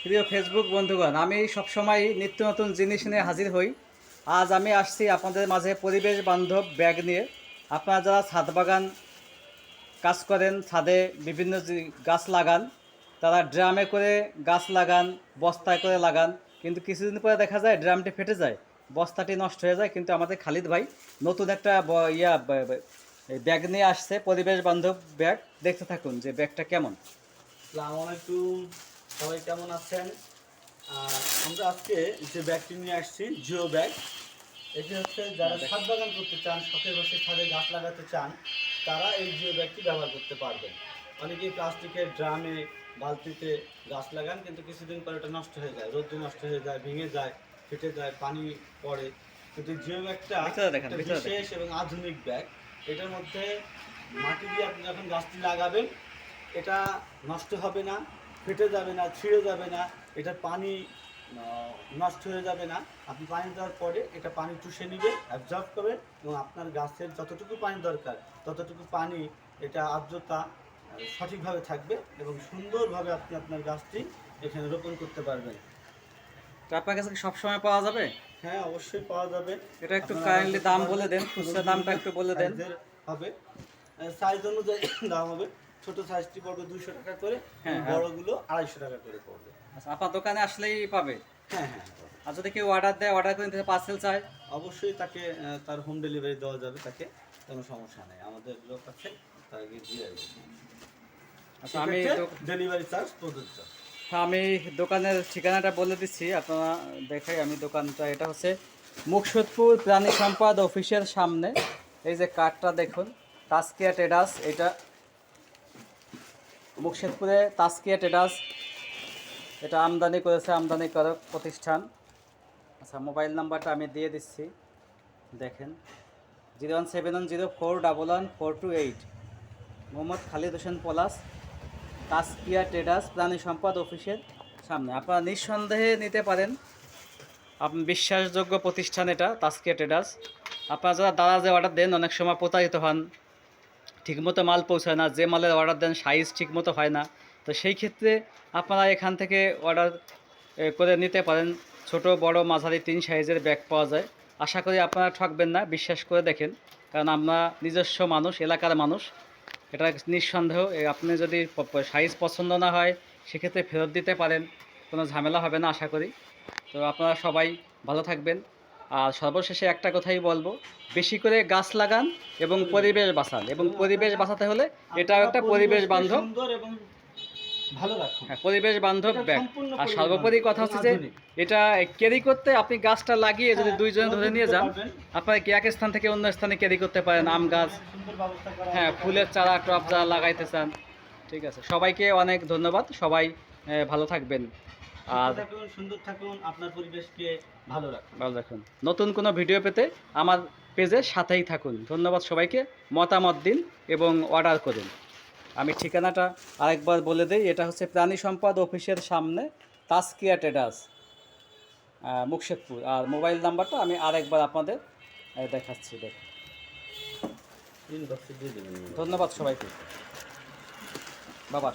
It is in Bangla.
প্রিয় ফেসবুক বন্ধুগণ, আমি সবসময় নিত্য নতুন জিনিস নিয়ে হাজির হই। আজ আমি আসছি আপনাদের মাঝে পরিবেশ বান্ধব ব্যাগ নিয়ে। আপনারা যারা ছাদ বাগান কাজ করেন, ছাদে বিভিন্ন গাছ লাগান, তারা ড্রামে করে গাছ লাগান, বস্তায় করে লাগান, কিন্তু কিছুদিন পরে দেখা যায় ড্রামটি ফেটে যায়, বস্তাটি নষ্ট হয়ে যায়। কিন্তু আমাদের খালিদ ভাই নতুন একটা এই ব্যাগ নিয়ে আসছে, পরিবেশ বান্ধব ব্যাগ। দেখতে থাকুন যে ব্যাগটা কেমন। আসসালামু আলাইকুম, সবাই কেমন আছেন? আমরা আজকে যে ব্যাগটি নিয়ে আসছি জিও ব্যাগ। এটি হচ্ছে যারা ছাদ বাগান করতে চান, শখের বসে ছাদে গাছ লাগাতে চান, তারা এই জিও ব্যাগটি ব্যবহার করতে পারবেন। অনেকেই প্লাস্টিকের ড্রামে, বালতিতে গাছ লাগান, কিন্তু কিছুদিন পরে এটা নষ্ট হয়ে যায়, রোদ্দে নষ্ট হয়ে যায়, ভেঙে যায়, ফেটে যায়, পানি পড়ে। কিন্তু জিও ব্যাগটা একটা বিশেষ এবং আধুনিক ব্যাগ। এটার মধ্যে মাটি দিয়ে আপনি যখন গাছটি লাগাবেন, এটা নষ্ট হবে না, ফেটে যাবে না, ছিঁড়ে যাবে না, এটা পানি নষ্ট হয়ে যাবে না। আপনি পানি দেওয়ার পরে এটা পানি চুষে নেবে, অ্যাবজর্ব করবে, এবং আপনার গাছের যতটুকু পানি দরকার ততটুকু পানি, এটা আর্দ্রতা সঠিকভাবে থাকবে এবং সুন্দরভাবে আপনি আপনার গাছটি এখানে রোপণ করতে পারবেন। তো আপনার কাছে কি সবসময় পাওয়া যাবে? হ্যাঁ, অবশ্যই পাওয়া যাবে। এটা একটু কাইন্ডলি দাম বলে দেন, খুচরা দামটা একটু বলে দেন। হবে সাইজ অনুযায়ী দাম হবে। ছোট সাইজটি পড়বে 200 টাকা করে, বড়গুলো 250 টাকা করে পড়বে। আচ্ছা, আপনার দোকানে আসলেই পাবে? হ্যাঁ হ্যাঁ। আর যদি কেউ অর্ডার দেয়, অর্ডার করে নিতে পার্সেল চায়, অবশ্যই তাকে তার হোম ডেলিভারি দেওয়া যাবে, তাকে কোনো সমস্যা নেই, আমাদের লোক আছে, তাকে দিয়ে আসবে। আচ্ছা, আমি ডেলিভারি চার্জ প্রযোজ্য। আমি দোকানের ঠিকানাটা বলে দিচ্ছি, আপনারা দেখাই। আমি দোকানটা, এটা হচ্ছে মুকসুদপুর প্রাণী সম্পদ অফিসের সামনে। এই যে কার্ডটা দেখুন, তাস্কিয়া ট্রেডার্স। এটা মুকসুদপুরে তাস্কিয়া ট্রেডার্স, এটা আমদানি করেছে আমদানিকারক প্রতিষ্ঠান। আচ্ছা, মোবাইল নাম্বারটা আমি দিয়ে দিচ্ছি, দেখেন 01710411428। মোহাম্মদ খালিদ হোসেন পলাশ, তাস্কিয়া ট্রেডার্স, প্রাণী সম্পদ অফিসের সামনে। আপনারা নিঃসন্দেহে নিতে পারেন, আপনি বিশ্বাসযোগ্য প্রতিষ্ঠান এটা, তাস্কিয়া ট্রেডার্স। আপনারা যারা দারাজে অর্ডার দেন, অনেক সময় প্রতারিত হন, ঠিকমতো মাল পৌঁছায় না, যে মালের অর্ডার দেন সাইজ ঠিকমতো হয় না। তো সেই ক্ষেত্রে আপনারা এখান থেকে অর্ডার করে নিতে পারেন। ছোট বড় মাঝারি 3 সাইজের ব্যাগ পাওয়া যায়। আশা করি আপনারা ঠকবেন না, বিশ্বাস করে দেখেন, কারণ আমরা নিজস্ব মানুষ, এলাকার মানুষ। এটা নিঃসন্দেহ। আপনি যদি সাইজ পছন্দ না হয়, সেক্ষেত্রে ফেরত দিতে পারেন, কোনো ঝামেলা হবে না আশা করি। তো আপনারা সবাই ভালো থাকবেন। আর সর্বশেষে একটা কথাই বলবো, বেশি করে গাছ লাগান এবং পরিবেশ বাঁচান। এবং পরিবেশ বাঁচাতে হলে এটাও একটা পরিবেশ বান্ধব, হ্যাঁ, পরিবেশ বান্ধব ব্যাগ। আর সর্বোপরি কথা হচ্ছে যে এটা ক্যারি করতে, আপনি গাছটা লাগিয়ে যদি দুইজনে ধরে নিয়ে যান, আপনারা কি এক স্থান থেকে অন্য স্থানে ক্যারি করতে পারেন। আম গাছ, হ্যাঁ, ফুলের চারা টব যারা লাগাইতে চান। ঠিক আছে, সবাইকে অনেক ধন্যবাদ। সবাই ভালো থাকবেন আর সুন্দর থাকুন, আপনার পরিবেশকে ভালো রাখুন। নতুন কোনো ভিডিও পেতে আমার পেজের সাথেই থাকুন। ধন্যবাদ সবাইকে। মতামত দিন এবং অর্ডার করুন। আমি ঠিকানাটা আরেকবার বলে দিই, এটা হচ্ছে প্রাণী সম্পদ অফিসের সামনে, তাস্কিয়া ট্রেডার্স, মুকশেদপুর। আর মোবাইল নাম্বারটা আমি আরেকবার আপনাদের দেখাচ্ছি, দেখুন। ধন্যবাদ সবাইকে। বাবা।